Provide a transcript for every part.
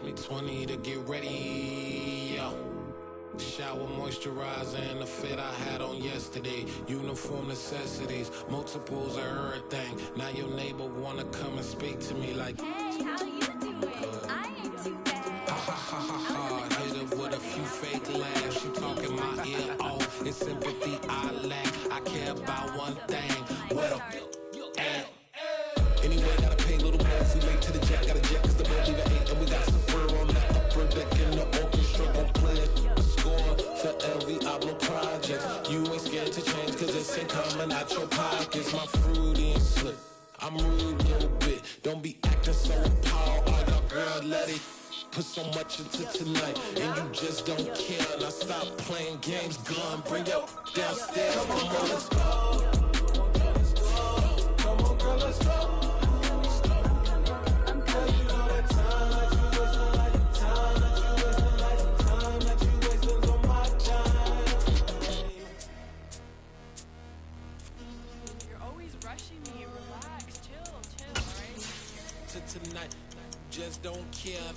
me 20 to get ready, yo. Shower, moisturizer, and the fit I had on yesterday. Uniform necessities, multiples of everything. Now your neighbor wanna come and speak to me like, hey, how you doing? I ain't too bad. Ha ha ha ha ha. Hit her with a few fake laughs. She talking my ear off. It's sympathy I lack. I care about one thing. Well, anyway, gotta pay little bills. We late to the jet, got a jet cause the bed leave at 8. And we got some fur on the upper deck in the orchestra gon' play a score for every album project. You ain't scared to change cause it's ain't coming out your pockets. My fruity and slick, I'm rude a little bit. Don't be acting so appalled. Oh, your girl, let it put so much into tonight. And you just don't care. Now stop playing games, gun. Bring your downstairs. Come on, girl, let's go. Come on, girl, let's go. Tonight, just don't care.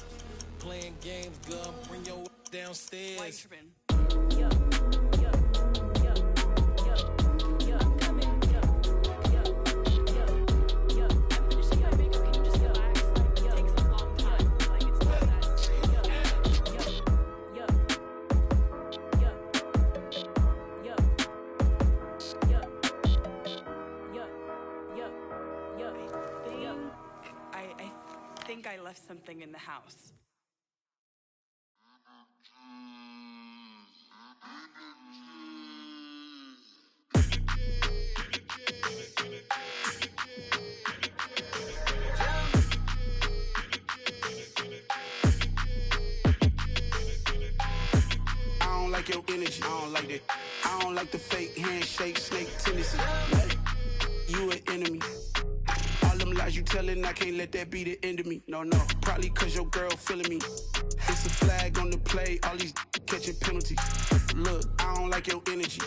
Playing games, girl. Bring your downstairs. I left something in the house. I don't like your energy. I don't like that. I don't like the fake handshake, snake tendency. You an enemy. Lies you telling, I can't let that be the end of me. No, probably cause your girl feeling me. It's a flag on the play, all these catching penalties. Look, I don't like your energy.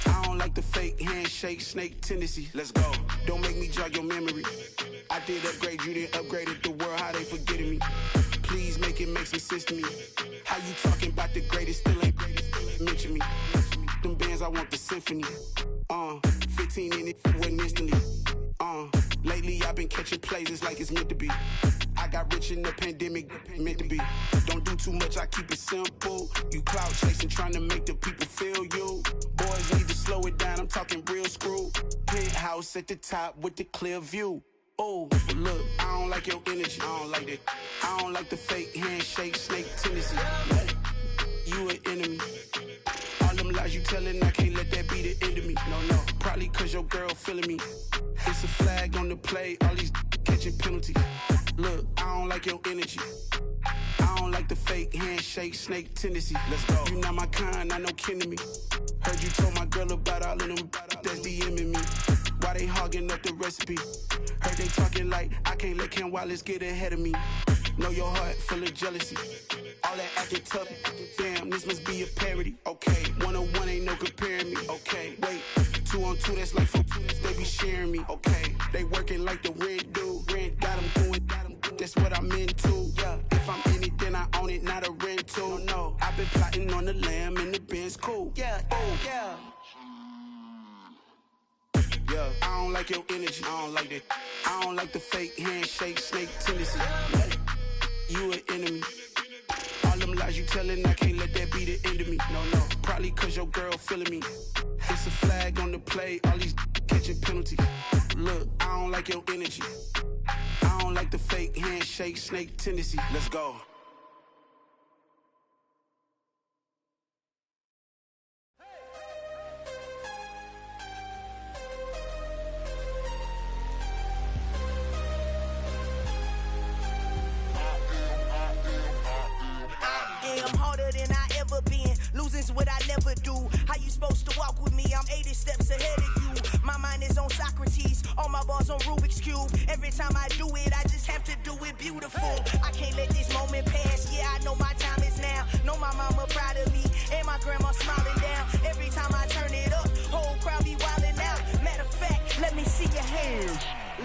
I don't like the fake handshake, snake tendency. Let's go. Don't make me jog your memory. I did upgrade, you didn't upgrade it. The world, how they forgetting me. Please make it make some sense to me. How you talking about the greatest, still ain't mention me. Them bands, I want the symphony. 15 in it, wasn't instantly. Lately I've been catching plays, it's like it's meant to be. I got rich in the pandemic, meant to be. Don't do too much, I keep it simple. You clout chasing, trying to make the people feel you. Boys need to slow it down, I'm talking real screw. Penthouse at the top with the clear view. Oh, look, I don't like your energy, I don't like that. I don't like the fake handshake, snake tendency. You an enemy. All them lies you telling, I can't let that be the end of me. No, probably cause your girl feeling me. It's a flag on the play, all these catching penalties. Look, I don't like your energy. I don't like the fake handshake, snake tendency. Let's go. You not my kind, I know kin to me. Heard you told my girl about all of them that's DMing me. Why they hogging up the recipe? Heard they talking like I can't let Ken Wallace get ahead of me. Know your heart full of jealousy. All that acting tough, damn, this must be a parody. Okay, 1-on-1 ain't no comparing me. Okay, wait, 2-on-2, that's like 4, they be sharing me. Okay, they working like the rent dude. Rent got them doing, that's what I'm into. Yeah, if I'm in it, then I own it, not a rental. No, I've been plotting on the lamb and the Benz cool. Yeah, oh, yeah. Yeah, I don't like your energy, I don't like that. I don't like the fake handshake, snake tendency. You an enemy. All them lies you telling, I can't let that be the end of me. No, probably cause your girl feeling me. It's a flag on the play, all these catching penalties. Look, I don't like your energy. I don't like the fake handshake, snake tendency. Let's go. Losing's what I never do. How you supposed to walk with me? I'm 80 steps ahead of you. My mind is on Socrates, all my bars on Rubik's Cube. Every time I do it, I just have to do it beautiful. I can't let this moment pass. Yeah, I know my time is now. Know my mama proud of me, and my grandma smiling down. Every time I turn it up, whole crowd be wildin' out. Matter of fact, let me see your hands.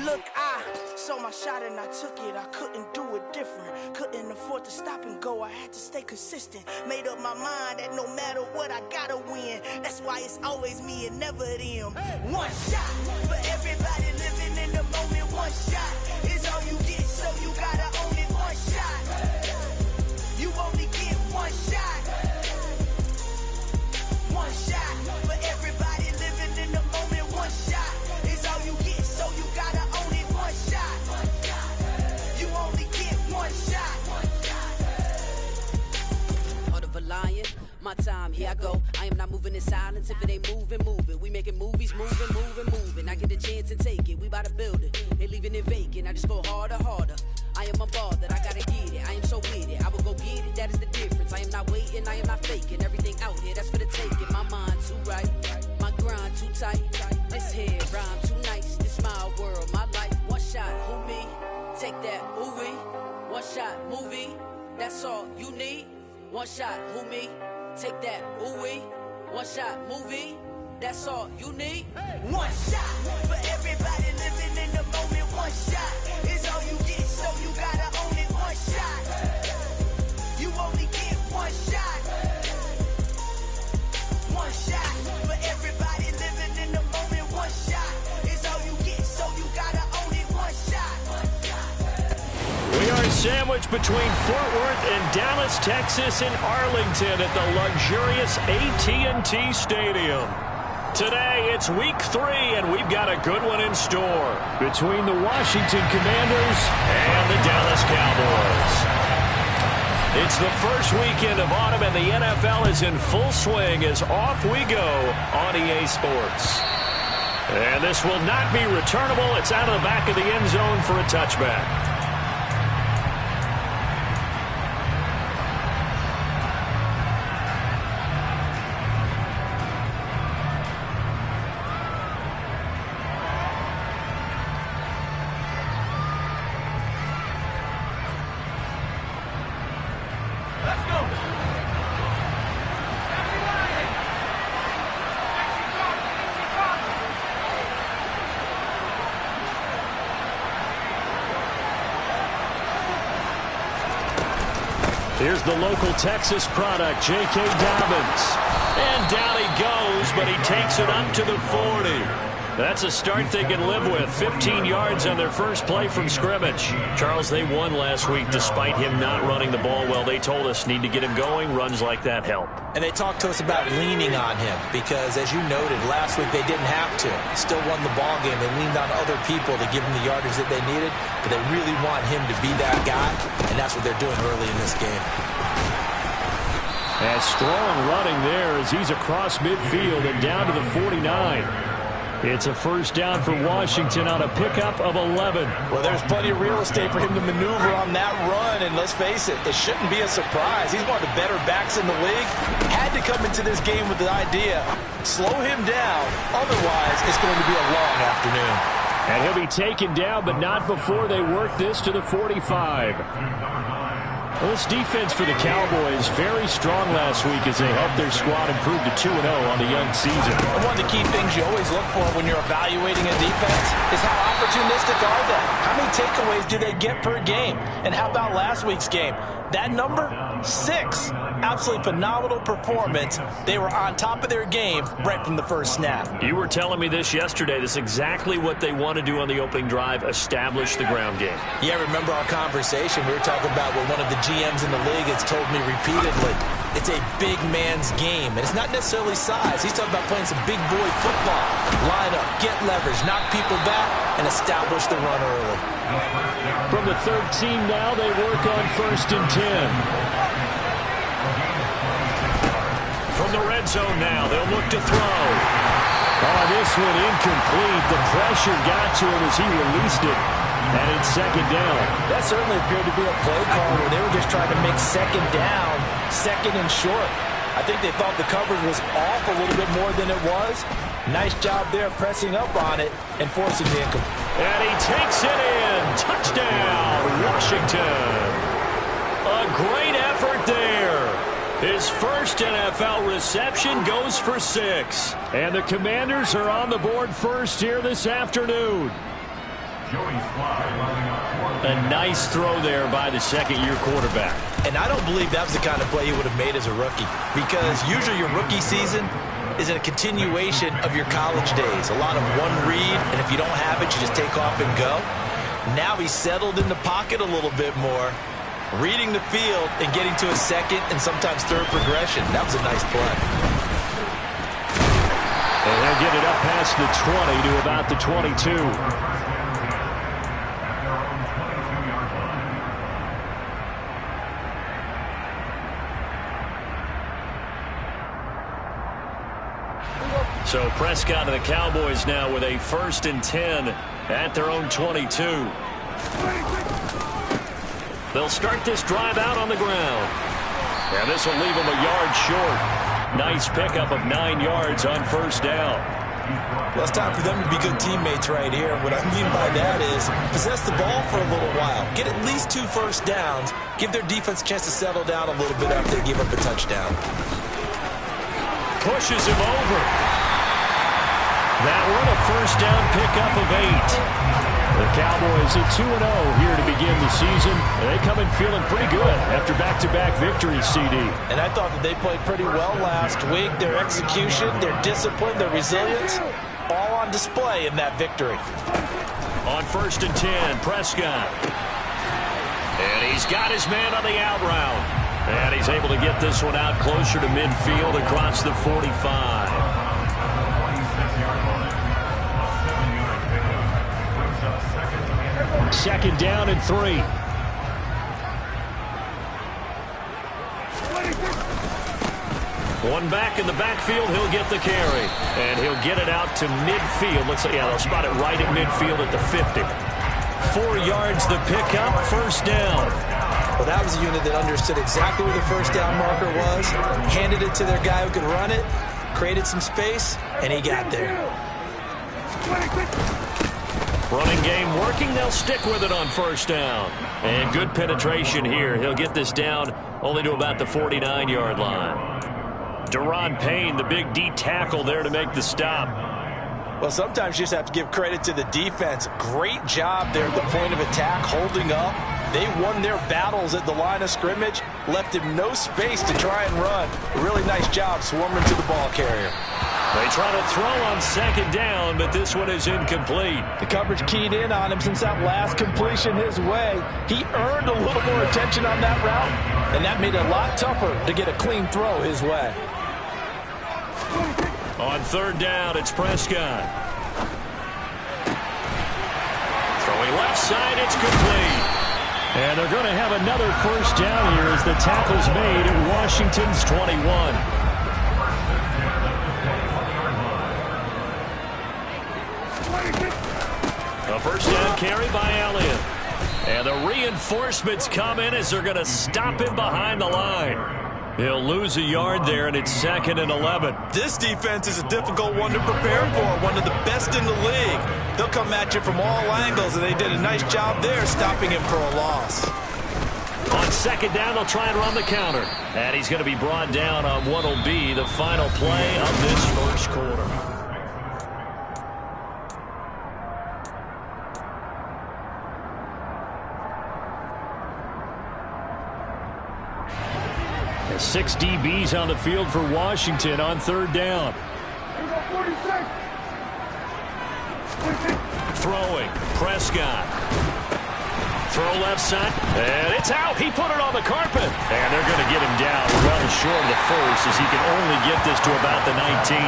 Look, I saw my shot and I took it. I couldn't do it different. Couldn't afford to stop and go. I had to stay consistent. Made up my mind that no matter what, I gotta win. That's why it's always me and never them. One shot for everybody living in the moment. One shot is all you get, so you gotta own it. One shot. You only get one shot. One shot for everybody living in the moment. One shot is all you get, so you gotta own it. One shot. You only get one shot. Heart of a lion, my time, here I go. I am not moving in silence. If it ain't moving, move it. We making movies, moving. I get a chance and take it. We bout to build it. They leaving it vacant. I just go harder. I am a ball that I gotta get it. I am so with it. I will go get it. That is the difference. I am not waiting. I am not faking. Everything out here, that's for the taking. My mind too right. My grind too tight. This here rhyme too nice. This my world, my life. One shot, who me? Take that, who we? One shot, movie. That's all you need. One shot, who me? Take that, who we? One shot, movie. That's all you need. One shot for everybody living in the moment. One shot is all you get, so you gotta own it. One shot. You only get one shot. One shot for everybody living in the moment. One shot is all you get, so you gotta own it. One shot. We are sandwiched between Fort Worth and Dallas, Texas, and Arlington at the luxurious AT&T Stadium. Today, it's week 3, and we've got a good one in store between the Washington Commanders and the Dallas Cowboys. It's the first weekend of autumn, and the NFL is in full swing as off we go on EA Sports. And this will not be returnable. It's out of the back of the end zone for a touchback. Here's the local Texas product, J.K. Dobbins. And down he goes, but he takes it up to the 40. That's a start they can live with. 15 yards on their first play from scrimmage. Charles, they won last week despite him not running the ball well. They told us need to get him going. Runs like that help. And they talked to us about leaning on him because, as you noted, last week they didn't have to. Still won the ball game. They leaned on other people to give them the yardage that they needed, but they really want him to be that guy, and that's what they're doing early in this game. And strong running there as he's across midfield and down to the 49. It's a first down for Washington on a pickup of 11. Well, there's plenty of real estate for him to maneuver on that run, and let's face it, it shouldn't be a surprise. He's one of the better backs in the league. Had to come into this game with the idea, slow him down, otherwise it's going to be a long afternoon. And he'll be taken down, but not before they work this to the 45. Well, this defense for the Cowboys very strong last week as they helped their squad improve to 2-0 on the young season. And one of the key things you always look for when you're evaluating a defense is how opportunistic are they? How many takeaways do they get per game? And how about last week's game? That number, 6. Absolutely phenomenal performance. They were on top of their game right from the first snap. You were telling me this yesterday. This is exactly what they want to do on the opening drive, establish the ground game. Yeah, remember our conversation? We were talking about what one of the GMs in the league has told me repeatedly. It's a big man's game, and it's not necessarily size. He's talking about playing some big boy football. Line up, get leverage, knock people back, and establish the run early. From the 13 now, they work on 1st and 10. From the red zone now, they'll look to throw. Oh, this one incomplete. The pressure got to him as he released it. And it's 2nd down. That certainly appeared to be a play call where they were just trying to make 2nd down, 2nd and short. I think they thought the coverage was off a little bit more than it was. Nice job there pressing up on it and forcing the incomplete. And he takes it in. Touchdown, Washington. A great effort there. His first NFL reception goes for 6. And the Commanders are on the board first here this afternoon. A nice throw there by the second-year quarterback. And I don't believe that was the kind of play he would have made as a rookie, because usually your rookie season is a continuation of your college days. A lot of one read, and if you don't have it, you just take off and go. Now he's settled in the pocket a little bit more, reading the field and getting to a second and sometimes third progression. That was a nice play. And they'll get it up past the 20 to about the 22. So Prescott and the Cowboys now with a 1st and 10 at their own 22. They'll start this drive out on the ground. And this will leave them a yard short. Nice pickup of 9 yards on 1st down. Well, it's time for them to be good teammates right here. What I mean by that is possess the ball for a little while. Get at least 2 first downs. Give their defense a chance to settle down a little bit after they give up a touchdown. Pushes him over. That one a 1st down pickup of 8. The Cowboys at 2-0 here to begin the season. They come in feeling pretty good after back-to-back victories, CD. And I thought that they played pretty well last week. Their execution, their discipline, their resilience, all on display in that victory. On 1st and 10, Prescott. And he's got his man on the out route. And he's able to get this one out closer to midfield across the 45. 2nd down and 3. One back in the backfield, he'll get the carry. And he'll get it out to midfield. Looks like, yeah, they'll spot it right at midfield at the 50. 4 yards the pickup, 1st down. Well, that was a unit that understood exactly where the 1st down marker was, handed it to their guy who could run it, created some space, and he got there. Running game working. They'll stick with it on 1st down. And good penetration here. He'll get this down only to about the 49-yard line. Deron Payne, the big D tackle there to make the stop. Well, sometimes you just have to give credit to the defense. Great job there at the point of attack, holding up. They won their battles at the line of scrimmage, left him no space to try and run. A really nice job swarming to the ball carrier. They try to throw on 2nd down, but this one is incomplete. The coverage keyed in on him since that last completion his way. He earned a little more attention on that route, and that made it a lot tougher to get a clean throw his way. On 3rd down, it's Prescott. Throwing left side, it's complete. And they're going to have another 1st down here as the tackle's made at Washington's 21. A 1st down carry by Elliott. And the reinforcements come in as they're going to stop him behind the line. He'll lose a yard there, and it's 2nd and 11. This defense is a difficult one to prepare for, one of the best in the league. They'll come at you from all angles, and they did a nice job there stopping him for a loss. On 2nd down, they'll try and run the counter. And he's going to be brought down on what will be the final play of this 1st quarter. The 6 DBs on the field for Washington on 3rd down. Throwing, Prescott. Throw left side, and it's out. He put it on the carpet. And they're going to get him down well short of the 1st as he can only get this to about the 19.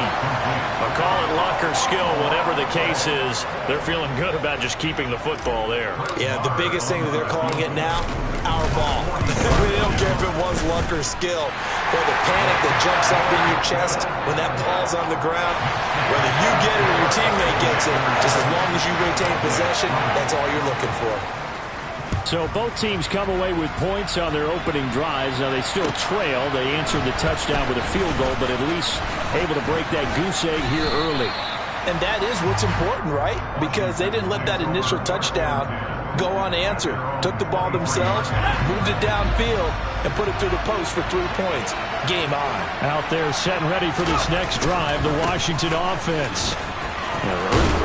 I'll call it luck or skill, whatever the case is. They're feeling good about just keeping the football there. Yeah, the biggest thing that they're calling it now, our ball. They don't care if it was luck or skill, or the panic that jumps up in your chest when that ball's on the ground. Whether you get it or your teammate gets it, just as long as you retain possession, that's all you're looking for. So both teams come away with points on their opening drives. Now they still trail. They answered the touchdown with a field goal, but at least able to break that goose egg here early. And that is what's important, right? Because they didn't let that initial touchdown go unanswered. Took the ball themselves, moved it downfield, and put it through the post for 3 points. Game on. Out there set and ready for this next drive, the Washington offense.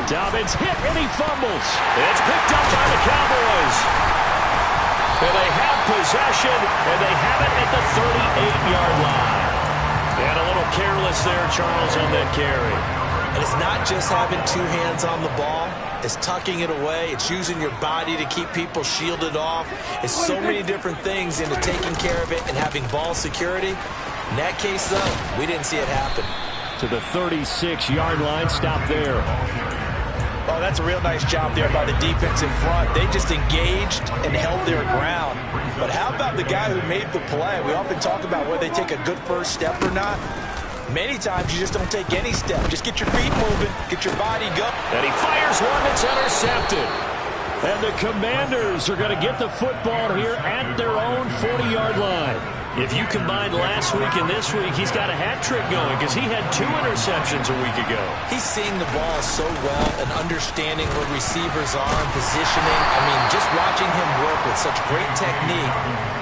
Dobbins hit, and he fumbles. It's picked up by the Cowboys. And they have possession, and they have it at the 38-yard line. And a little careless there, Charles, on that carry. And it's not just having two hands on the ball. It's tucking it away. It's using your body to keep people shielded off. It's so many different things into taking care of it and having ball security. In that case, though, we didn't see it happen. To the 36-yard line, stop there. Oh, that's a real nice job there by the defense in front. They just engaged and held their ground. But how about the guy who made the play? We often talk about whether they take a good first step or not. Many times you just don't take any step. Just get your feet moving, get your body going. And he fires one that's intercepted. And the Commanders are going to get the football here at their own 40-yard line. If you combine last week and this week, he's got a hat trick going because he had 2 interceptions a week ago. He's seeing the ball so well and understanding where receivers are and positioning. I mean, just watching him work with such great technique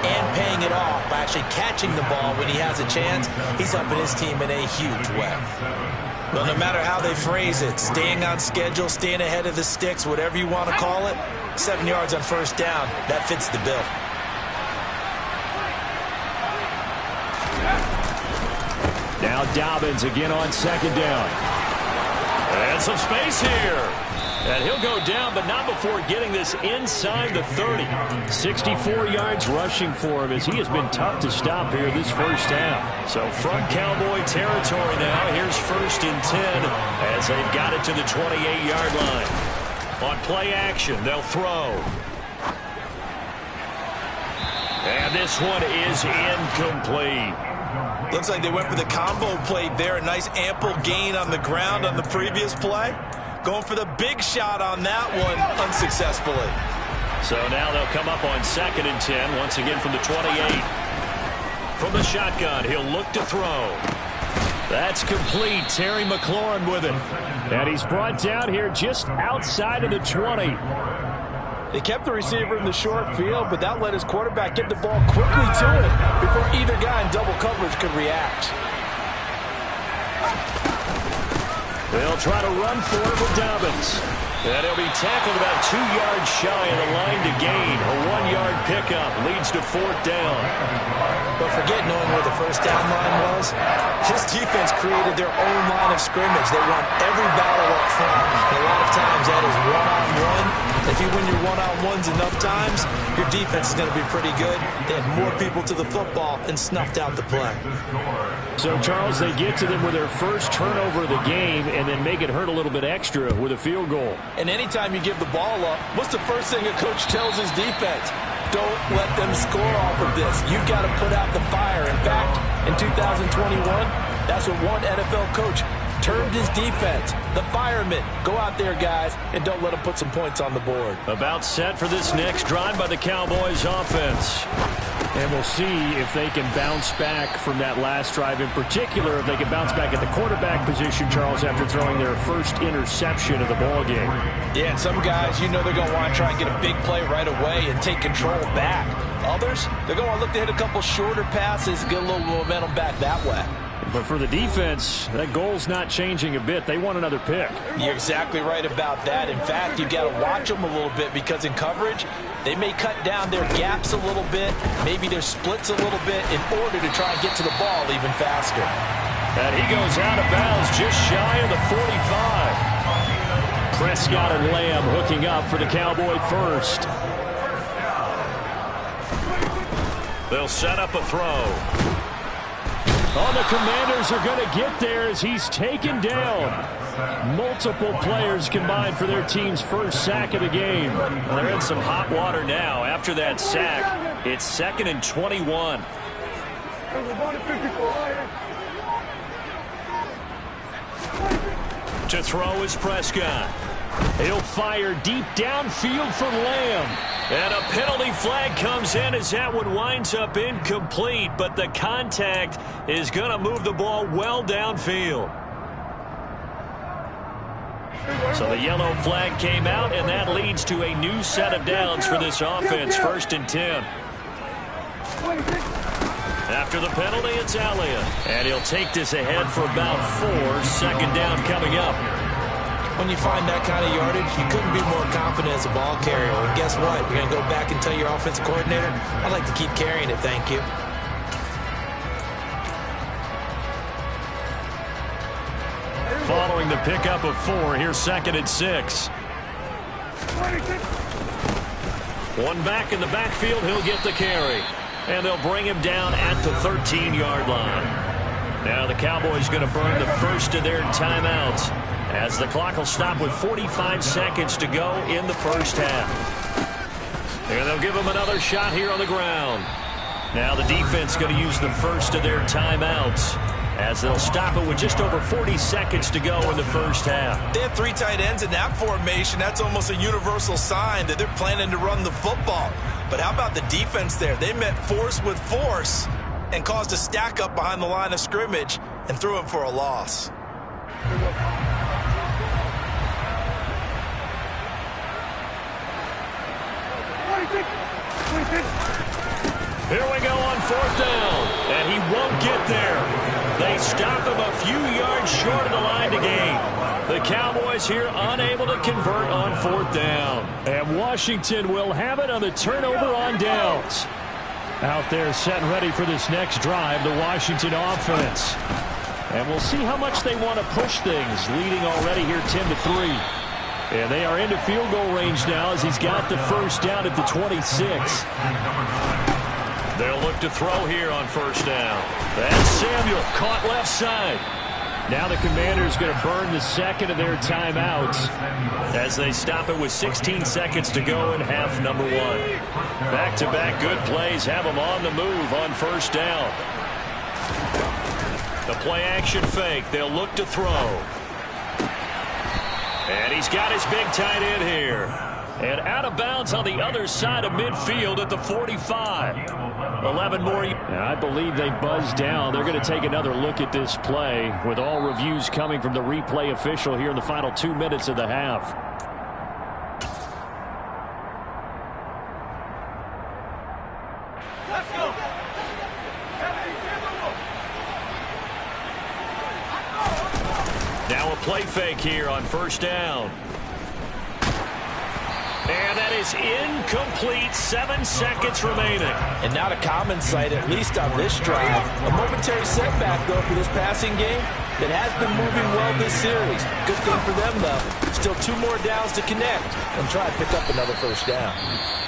and paying it off by actually catching the ball when he has a chance, he's helping his team in a huge way. Well, no matter how they phrase it, staying on schedule, staying ahead of the sticks, whatever you want to call it, 7 yards on first down, that fits the bill. Now Dobbins again on second down. And some space here. And he'll go down, but not before getting this inside the 30. 64 yards rushing for him as he has been tough to stop here this first half. So from Cowboy territory now, here's 1st and 10 as they've got it to the 28-yard line. On play action, they'll throw. And this one is incomplete. Looks like they went for the combo play there. A nice ample gain on the ground on the previous play. Going for the big shot on that one unsuccessfully. So now they'll come up on 2nd and 10 once again from the 28. From the shotgun, he'll look to throw. That's complete. Terry McLaurin with it. And he's brought down here just outside of the 20. They kept the receiver in the short field, but that let his quarterback get the ball quickly to him before either guy in double coverage could react. They'll try to run for it with Dobbins. And he'll be tackled about 2 yards shy of the line to gain. A 1-yard pickup leads to 4th down. But forget knowing where the first down line was. His defense created their own line of scrimmage. They won every battle up front. And a lot of times that is one-on-one. If you win your one-on-ones enough times, your defense is going to be pretty good. They had more people to the football and snuffed out the play. So, Charles, they get to them with their first turnover of the game and then make it hurt a little bit extra with a field goal. And anytime you give the ball up, what's the first thing a coach tells his defense? Don't let them score off of this. You've got to put out the fire. In fact, in 2021, that's what one NFL coach termed his defense. The firemen. Go out there, guys, and don't let them put some points on the board. About set for this next drive by the Cowboys offense. And we'll see if they can bounce back from that last drive. In particular, if they can bounce back at the quarterback position, Charles, after throwing their first interception of the ball game. Yeah, and some guys, you know they're going to want to try and get a big play right away and take control back. Others, they're going to look to hit a couple shorter passes and get a little momentum back that way. But for the defense, that goal's not changing a bit. They want another pick. You're exactly right about that. In fact, you've got to watch them a little bit because in coverage, they may cut down their gaps a little bit, maybe their splits a little bit in order to try and get to the ball even faster. And he goes out of bounds just shy of the 45. Prescott and Lamb hooking up for the Cowboy first. They'll set up a throw. Oh, the Commanders are going to get there as he's taken down. Multiple players combined for their team's first sack of the game. Well, they're in some hot water now. After that sack, it's 2nd and 21. To throw is Prescott. He'll fire deep downfield for Lamb. And a penalty flag comes in as that one winds up incomplete, but the contact is going to move the ball well downfield. So the yellow flag came out, and that leads to a new set of downs for this offense, 1st and 10. After the penalty, it's Elliott. And he'll take this ahead for about 4. 2nd down coming up. When you find that kind of yardage, you couldn't be more confident as a ball carrier. And guess what? You're going to go back and tell your offensive coordinator, I'd like to keep carrying it, thank you. Following the pickup of 4, here's 2nd and 6. One back in the backfield, he'll get the carry. And they'll bring him down at the 13-yard line. Now the Cowboys going to burn the first of their timeouts as the clock will stop with 45 seconds to go in the first half. And they'll give him another shot here on the ground. Now the defense going to use the first of their timeouts as they'll stop it with just over 40 seconds to go in the first half. They have 3 tight ends in that formation. That's almost a universal sign that they're planning to run the football. But how about the defense there? They met force with force and caused a stack up behind the line of scrimmage and threw him for a loss. Here we go on 4th down, and he won't get there. They stop him a few yards short of the line to gain. The Cowboys here unable to convert on 4th down. And Washington will have it on the turnover on downs. Out there set and ready for this next drive, the Washington offense. And we'll see how much they want to push things, leading already here 10-3. And they are into field goal range now as he's got the first down at the 26. They'll look to throw here on 1st down. That's Samuel, caught left side. Now the Commanders going to burn the second of their timeouts as they stop it with 16 seconds to go in half number 1. Back-to-back good plays have them on the move on 1st down. The play-action fake. They'll look to throw. And he's got his big tight end here. And out of bounds on the other side of midfield at the 45. 11 more. I believe they buzzed down. They're going to take another look at this play with all reviews coming from the replay official here in the final 2 minutes of the half. Let's go. Now a play fake here on 1st down. And that is incomplete. 7 seconds remaining. And not a common sight, at least on this drive. A momentary setback, though, for this passing game that has been moving well this series. Good thing for them, though. Still 2 more downs to connect and try to pick up another 1st down.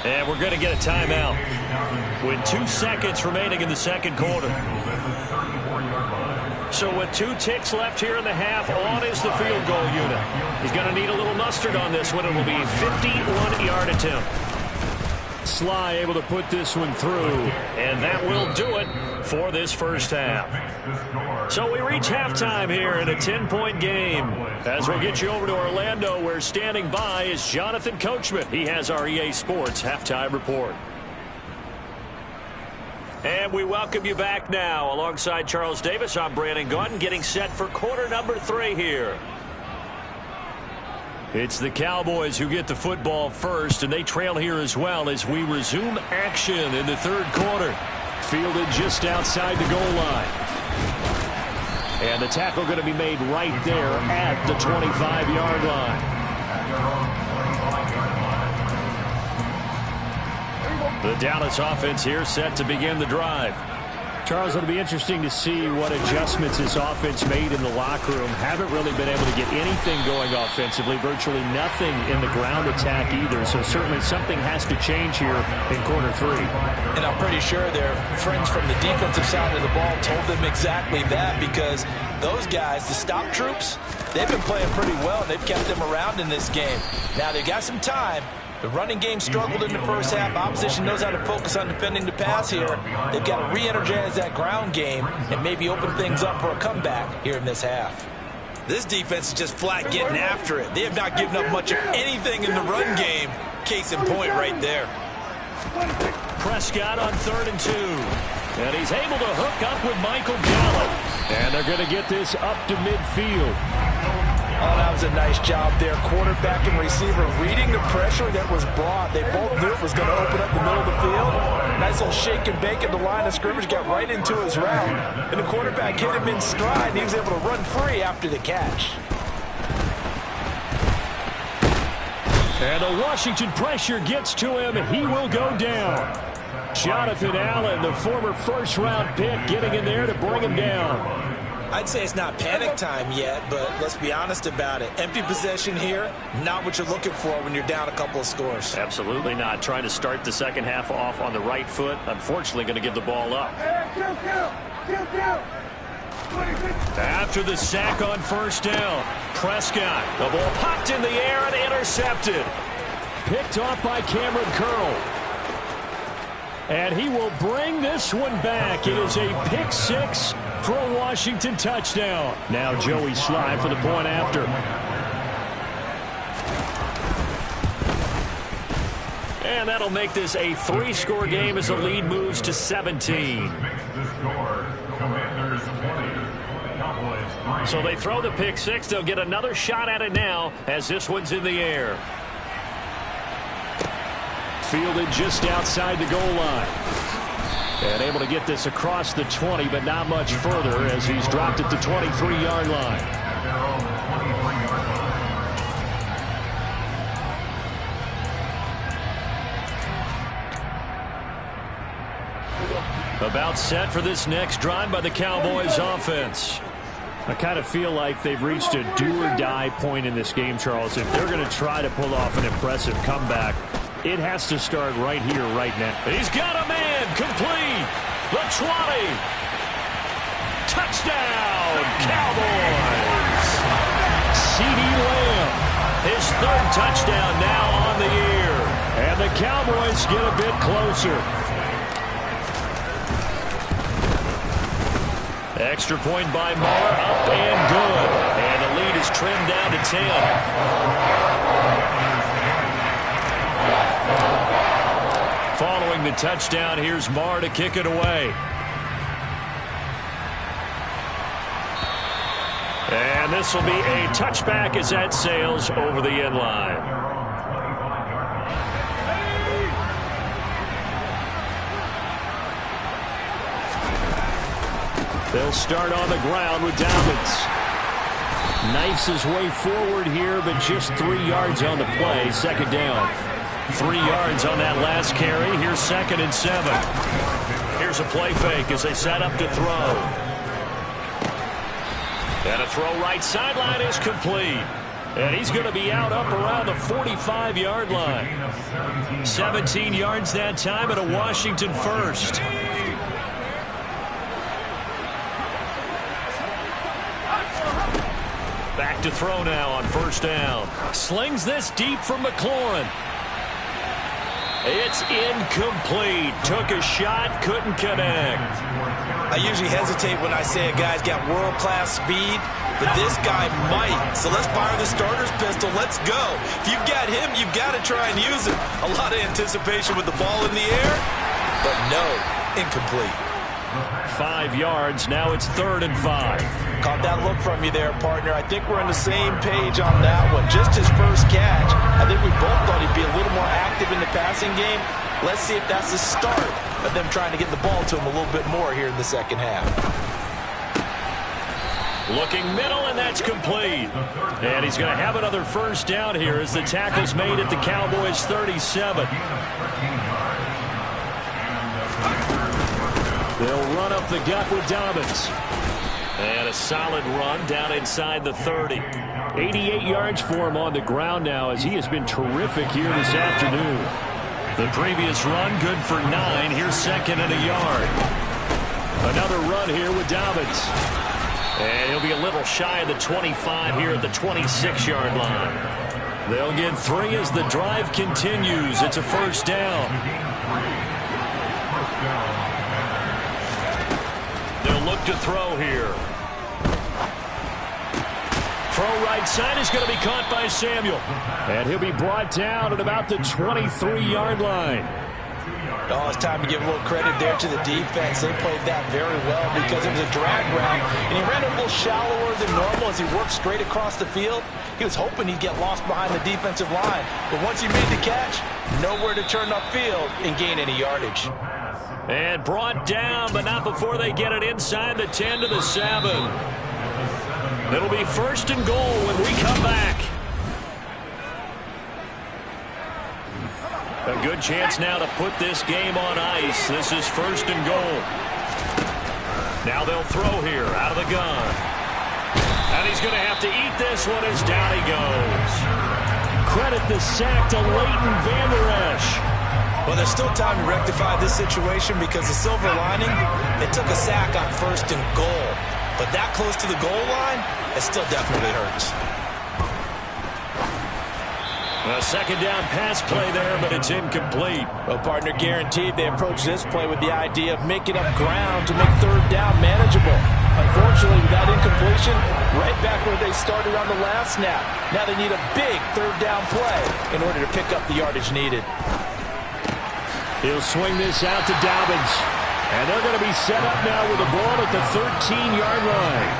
And we're going to get a timeout with 2 seconds remaining in the second quarter. So with 2 ticks left here in the half, on is the field goal unit. He's going to need a little mustard on this one. It will be a 51-yard attempt. Sly able to put this one through, and that will do it for this first half. So we reach halftime here in a 10-point game. As we'll get you over to Orlando, where standing by is Jonathan Coachman. He has our EA Sports halftime report. And we welcome you back now. Alongside Charles Davis, I'm Brandon Gaudin, getting set for quarter number 3 here. It's the Cowboys who get the football first, and they trail here as well as we resume action in the 3rd quarter. Fielded just outside the goal line. And the tackle going to be made right there at the 25-yard line. The Dallas offense here set to begin the drive. Charles, it'll be interesting to see what adjustments this offense made in the locker room. Haven't really been able to get anything going offensively, virtually nothing in the ground attack either. So certainly something has to change here in quarter 3. And I'm pretty sure their friends from the defensive side of the ball told them exactly that, because those guys, the stop troops, they've been playing pretty well, and they've kept them around in this game. Now they've got some time. The running game struggled in the first half. Opposition knows how to focus on defending the pass here. They've got to re-energize that ground game and maybe open things up for a comeback here in this half. This defense is just flat getting after it. They have not given up much of anything in the run game. Case in point right there. Prescott on 3rd and 2. And he's able to hook up with Michael Gallup. And they're going to get this up to midfield. Oh, that was a nice job there. Quarterback and receiver reading the pressure that was brought. They both knew it was going to open up the middle of the field. Nice little shake and bake at the line of scrimmage. Got right into his route. And the quarterback hit him in stride, and he was able to run free after the catch. And the Washington pressure gets to him. He will go down. Jonathan Allen, the former first-round pick, getting in there to bring him down. I'd say it's not panic time yet, but let's be honest about it. Empty possession here, not what you're looking for when you're down a couple of scores. Absolutely not. Trying to start the second half off on the right foot. Unfortunately, going to give the ball up. After the sack on first down, Prescott. The ball popped in the air and intercepted. Picked off by Cameron Curl. And he will bring this one back. It is a pick six for a Washington touchdown. Now Joey Slye for the point after. And that'll make this a 3-score game as the lead moves to 17. So they throw the pick six. They'll get another shot at it now as this one's in the air. Fielded just outside the goal line. And able to get this across the 20, but not much further as he's dropped at the 23-yard line. About set for this next drive by the Cowboys offense. I kind of feel like they've reached a do-or-die point in this game, Charles. If they're going to try to pull off an impressive comeback, it has to start right here, right now. He's got a man complete. The 20. Touchdown, Cowboys. CeeDee Lamb, his third touchdown now on the year. And the Cowboys get a bit closer. Extra point by Moore, up and good. And the lead is trimmed down to 10. Following the touchdown, here's Moore to kick it away. And this will be a touchback as that sails over the end line. They'll start on the ground with Dobbins. Knifes his way forward here, but just 3 yards on the play. Second down. 3 yards on that last carry. Here's 2nd and 7. Here's a play fake as they set up to throw. And a throw right sideline is complete. And he's going to be out up around the 45-yard line. 17 yards that time and a Washington first. Back to throw now on first down. Slings this deep from McLaurin. It's incomplete. Took a shot, couldn't connect. I usually hesitate when I say a guy's got world-class speed, but this guy might. So let's fire the starter's pistol. Let's go. If you've got him, you've got to try and use it. A lot of anticipation with the ball in the air, but no, incomplete. 5 yards. Now it's 3rd and 5. Caught that look from you there, partner. I think we're on the same page on that one. Just his first catch. I think we both thought he'd be a little more active in the passing game. Let's see if that's the start of them trying to get the ball to him a little bit more here in the second half. Looking middle, and that's complete. And he's going to have another first down here as the tackle's made at the Cowboys' 37. They'll run up the gut with Dobbins. And a solid run down inside the 30. 88 yards for him on the ground now as he has been terrific here this afternoon. The previous run good for 9. Here's 2nd and a yard. Another run here with Dobbins. And he'll be a little shy of the 25 here at the 26-yard line. They'll get 3 as the drive continues. It's a first down. They'll look to throw here. Throw right side is going to be caught by Samuel. And he'll be brought down at about the 23-yard line. Oh, it's time to give a little credit there to the defense. They played that very well because it was a drag route, and he ran a little shallower than normal as he worked straight across the field. He was hoping he'd get lost behind the defensive line, but once he made the catch, nowhere to turn upfield and gain any yardage. And brought down, but not before they get it inside the 10 to the 7. It'll be 1st and goal when we come back. A good chance now to put this game on ice. This is 1st and goal. Now they'll throw here out of the gun. And he's going to have to eat this one as down he goes. Credit the sack to Leighton Vander Esch. Well, there's still time to rectify this situation because the silver lining, it took a sack on 1st and goal. But that close to the goal line, it still definitely hurts. A 2nd down pass play there, but it's incomplete. Well, partner, guaranteed they approach this play with the idea of making up ground to make 3rd down manageable. Unfortunately, with that incompletion, right back where they started on the last snap. Now they need a big 3rd down play in order to pick up the yardage needed. He'll swing this out to Dobbins. And they're going to be set up now with the ball at the 13-yard line.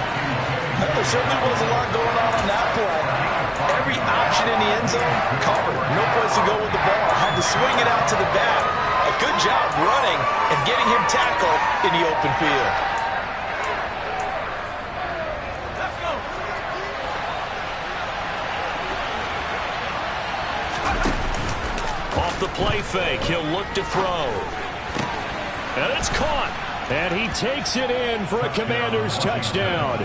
There certainly was a lot going on that play. Every option in the end zone covered. No place to go with the ball. Had to swing it out to the back. A good job running and getting him tackled in the open field. Let's go. Off the play fake, he'll look to throw. And it's caught. And he takes it in for a Commanders touchdown.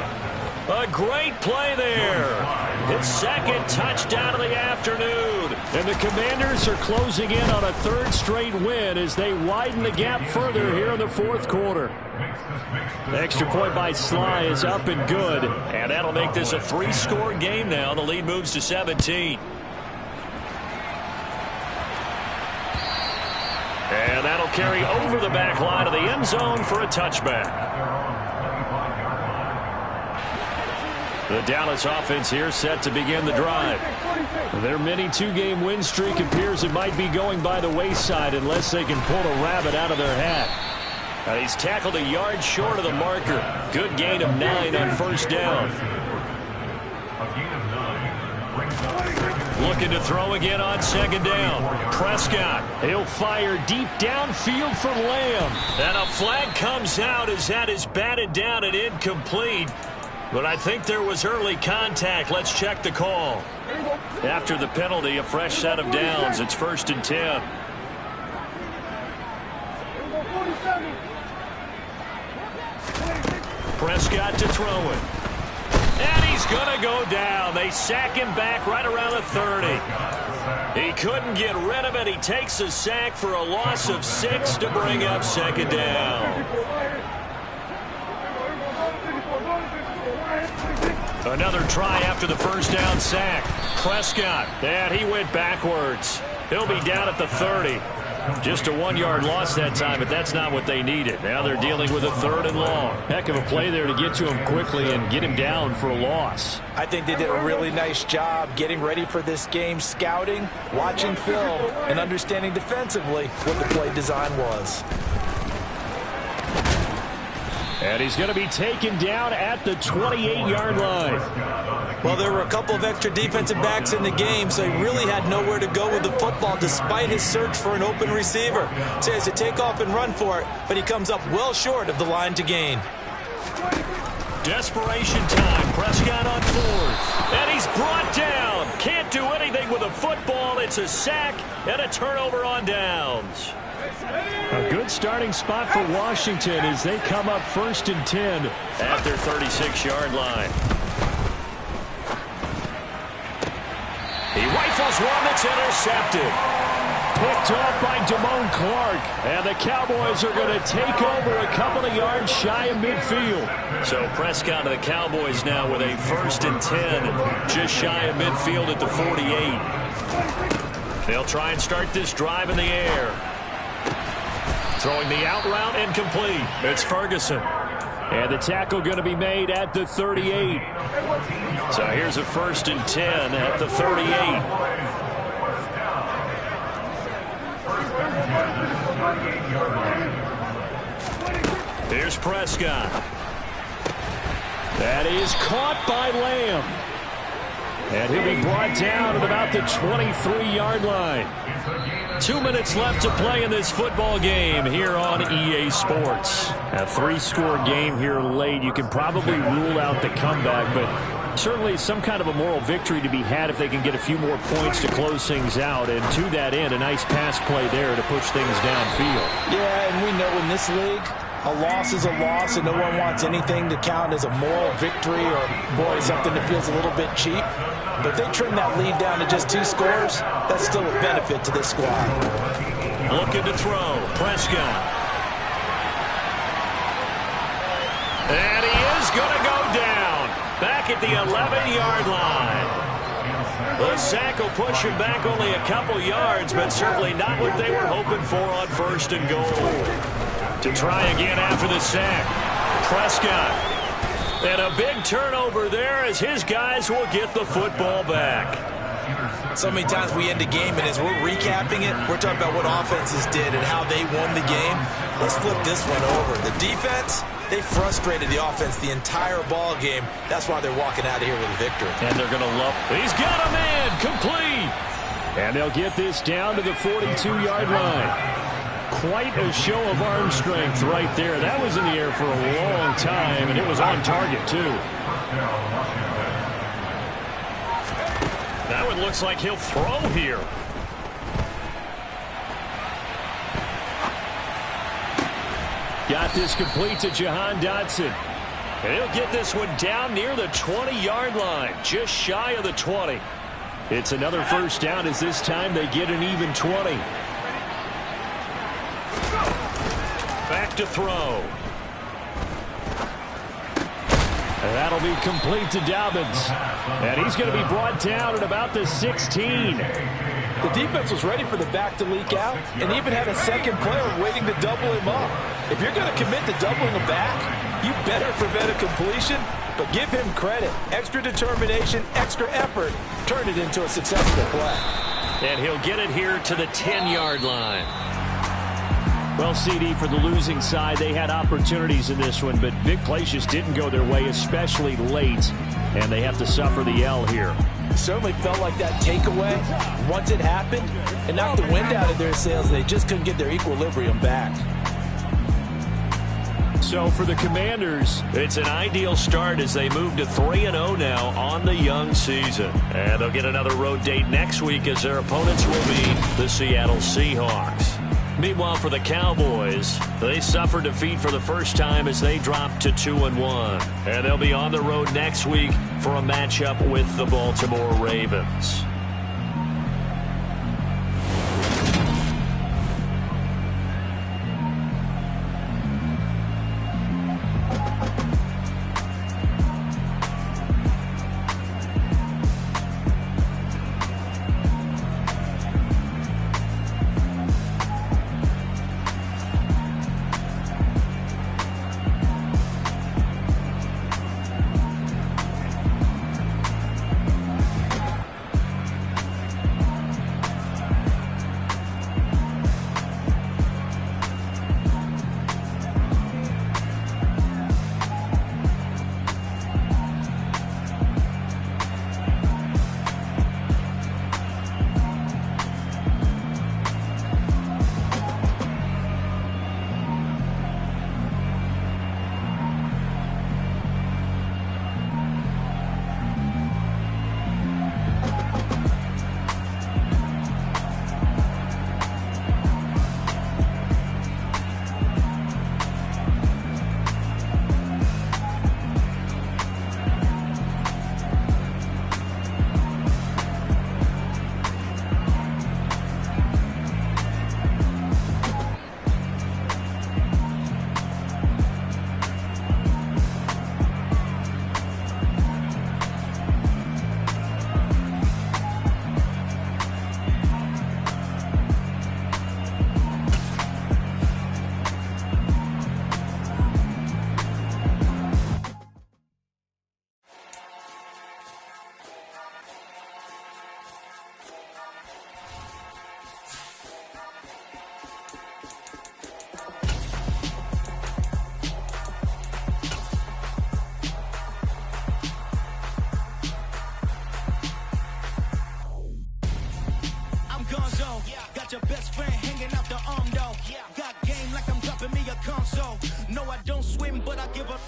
A great play there. His 2nd touchdown of the afternoon. And the Commanders are closing in on a 3rd straight win as they widen the gap further here in the 4th quarter. The extra point by Sly is up and good. And that'll make this a 3-score game now. The lead moves to 17. And that'll carry over the back line of the end zone for a touchback. The Dallas offense here set to begin the drive. Their mini 2-game win streak appears it might be going by the wayside unless they can pull a rabbit out of their hat. He's tackled a yard short of the marker. Good gain of 9 on 1st down. Looking to throw again on 2nd down. Prescott, he'll fire deep downfield for Lamb. And a flag comes out as that is batted down and incomplete. But I think there was early contact. Let's check the call. After the penalty, a fresh set of downs. It's 1st and 10. Prescott to throw it. And he's going to go down. They sack him back right around the 30. He couldn't get rid of it. He takes a sack for a loss of 6 to bring up 2nd down. Another try after the 1st down sack. Prescott, and he went backwards. He'll be down at the 30. Just a 1-yard loss that time, but that's not what they needed. Now they're dealing with a 3rd and long. Heck of a play there to get to him quickly and get him down for a loss. I think they did a really nice job getting ready for this game, scouting, watching film, and understanding defensively what the play design was. And he's going to be taken down at the 28-yard line. Well, there were a couple of extra defensive backs in the game, so he really had nowhere to go with the football despite his search for an open receiver. So he has to take off and run for it, but he comes up well short of the line to gain. Desperation time. Prescott on 4th. And he's brought down. Can't do anything with a football. It's a sack and a turnover on downs. A good starting spot for Washington as they come up 1st and 10 at their 36-yard line. He rifles one that's intercepted. Picked off by Damone Clark. And the Cowboys are going to take over a couple of yards shy of midfield. So Prescott of the Cowboys now with a 1st and 10 just shy of midfield at the 48. They'll try and start this drive in the air. Throwing the out route incomplete. It's Ferguson. And the tackle going to be made at the 38. So here's a 1st and 10 at the 38. Here's Prescott. That is caught by Lamb. And he'll be brought down at about the 23-yard line. 2 minutes left to play in this football game here on EA Sports. A 3-score game here late. You can probably rule out the comeback, but Certainly some kind of a moral victory to be had if they can get a few more points to close things out. And to that end, a nice pass play there to push things downfield. Yeah, and we know in this league, a loss is a loss, and no one wants anything to count as a moral victory or, boy, something that feels a little bit cheap. But if they trim that lead down to just 2 scores, that's still a benefit to this squad. Looking to throw. Prescott. And he is going to go down. Back at the 11-yard line. The sack will push him back only a couple yards, but certainly not what they were hoping for on 1st and goal. To try again after the sack. Prescott. And a big turnover there as his guys will get the football back. So many times we end a game, and as we're recapping it, we're talking about what offenses did and how they won the game. Let's flip this one over. The defense, they frustrated the offense the entire ball game. That's why they're walking out of here with a victory. And they're going to love. He's got him in. Complete. And they'll get this down to the 42-yard line. Quite a show of arm strength right there. That was in the air for a long time, and it was on target, too. That one looks like he'll throw here. Got this complete to Jahan Dotson. And he'll get this one down near the 20-yard line, just shy of the 20. It's another first down as this time they get an even 20. Back to throw. And that'll be complete to Dobbins. And he's going to be brought down at about the 16. The defense was ready for the back to leak out and even had a second player waiting to double him up. If you're going to commit to doubling him back, you better prevent a completion, but give him credit. Extra determination, extra effort, turned it into a successful play. And he'll get it here to the 10-yard line. Well, CD, for the losing side, they had opportunities in this one, but big plays just didn't go their way, especially late, and they have to suffer the L here. It certainly felt like that takeaway, once it happened, it knocked the wind out of their sails, and they just couldn't get their equilibrium back. So for the Commanders, it's an ideal start as they move to 3-0 now on the young season. And they'll get another road date next week as their opponents will be the Seattle Seahawks. Meanwhile, for the Cowboys, they suffered defeat for the first time as they dropped to 2-1. And they'll be on the road next week for a matchup with the Baltimore Ravens. Got your best friend hanging out the arm, though. Got game like I'm dropping me a console. No, I don't swim, but I give up.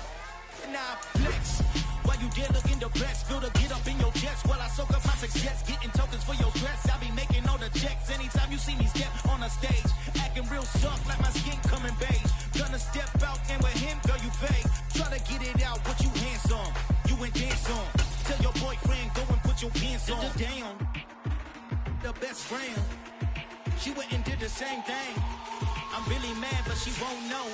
Now flex. While you there looking depressed, feel the get up in your chest. While I soak up my success, getting tokens for your stress. I be making all the checks anytime you see me step on a stage. Acting real soft like my skin coming beige. Gonna step out and with him, girl, you fake. Try to get it out, what you handsome. You ain't dance on. Tell your boyfriend, go and put your pants on. Down, the best friend. She went and did the same thing. I'm really mad, but she won't know.